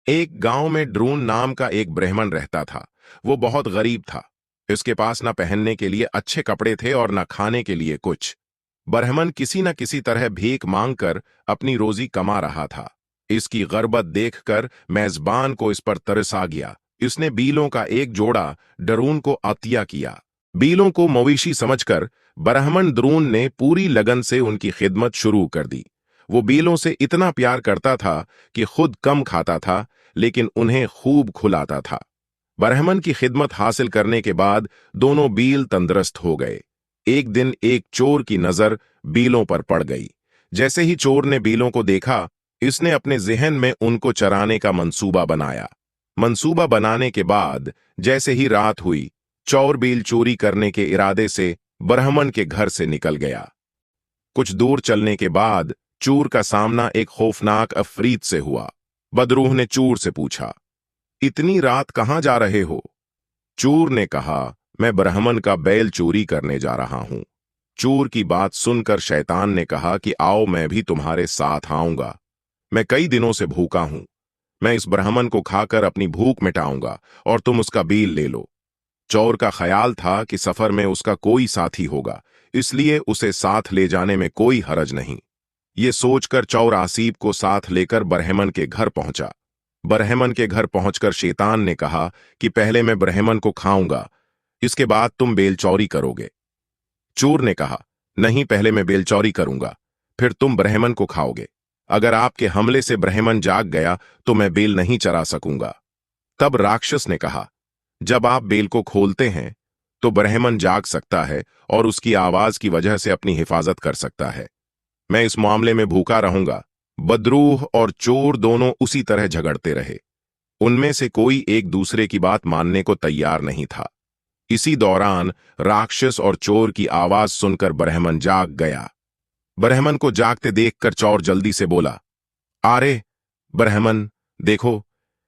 एक गांव में ड्रून नाम का एक ब्राह्मण रहता था। वो बहुत गरीब था। उसके पास न पहनने के लिए अच्छे कपड़े थे और न खाने के लिए कुछ। ब्राह्मण किसी न किसी तरह भीख मांगकर अपनी रोजी कमा रहा था। इसकी गर्बत देखकर मेजबान को इस पर तरस आ गया। इसने बीलों का एक जोड़ा डरून को अतिया किया। बीलों को मवेशी समझकर ब्राह्मण द्रोण ने पूरी लगन से उनकी खिदमत शुरू कर दी। वो बीलों से इतना प्यार करता था कि खुद कम खाता था, लेकिन उन्हें खूब खिलाता था। ब्राह्मण की खिदमत हासिल करने के बाद दोनों बील तंदुरुस्त हो गए। एक दिन एक चोर की नजर बीलों पर पड़ गई। जैसे ही चोर ने बीलों को देखा, इसने अपने जहन में उनको चराने का मंसूबा बनाया। मंसूबा बनाने के बाद जैसे ही रात हुई, चोर बील चोरी करने के इरादे से ब्राह्मण के घर से निकल गया। कुछ दूर चलने के बाद चोर का सामना एक खौफनाक अफरीत से हुआ। बदरूह ने चोर से पूछा, इतनी रात कहां जा रहे हो? चोर ने कहा, मैं ब्राह्मण का बैल चोरी करने जा रहा हूं। चोर की बात सुनकर शैतान ने कहा कि आओ, मैं भी तुम्हारे साथ आऊंगा। मैं कई दिनों से भूखा हूं। मैं इस ब्राह्मण को खाकर अपनी भूख मिटाऊंगा और तुम उसका बील ले लो। चोर का ख्याल था कि सफर में उसका कोई साथी होगा, इसलिए उसे साथ ले जाने में कोई हरज नहीं। ये सोचकर चोर आसीब को साथ लेकर ब्राह्मण के घर पहुंचा। ब्राह्मण के घर पहुंचकर शैतान ने कहा कि पहले मैं ब्राह्मण को खाऊंगा, इसके बाद तुम बेल चोरी करोगे। चोर ने कहा, नहीं, पहले मैं बेल चोरी करूंगा, फिर तुम ब्राह्मण को खाओगे। अगर आपके हमले से ब्राह्मण जाग गया तो मैं बेल नहीं चरा सकूंगा। तब राक्षस ने कहा, जब आप बेल को खोलते हैं तो ब्राह्मण जाग सकता है और उसकी आवाज की वजह से अपनी हिफाजत कर सकता है। मैं इस मामले में भूखा रहूंगा। बदरूह और चोर दोनों उसी तरह झगड़ते रहे। उनमें से कोई एक दूसरे की बात मानने को तैयार नहीं था। इसी दौरान राक्षस और चोर की आवाज सुनकर ब्राह्मण जाग गया। ब्राह्मण को जागते देखकर चोर जल्दी से बोला, अरे ब्राह्मण, देखो,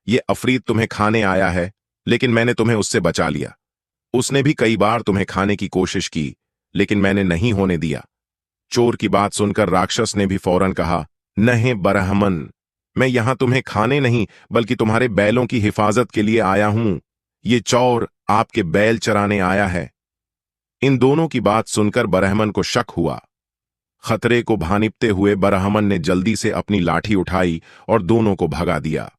ये अफरीत तुम्हें खाने आया है, लेकिन मैंने तुम्हें उससे बचा लिया। उसने भी कई बार तुम्हें खाने की कोशिश की, लेकिन मैंने नहीं होने दिया। चोर की बात सुनकर राक्षस ने भी फौरन कहा, नहीं ब्राह्मण, मैं यहां तुम्हें खाने नहीं बल्कि तुम्हारे बैलों की हिफाजत के लिए आया हूं। ये चोर आपके बैल चराने आया है। इन दोनों की बात सुनकर ब्राह्मण को शक हुआ। खतरे को भानिपते हुए ब्राह्मण ने जल्दी से अपनी लाठी उठाई और दोनों को भगा दिया।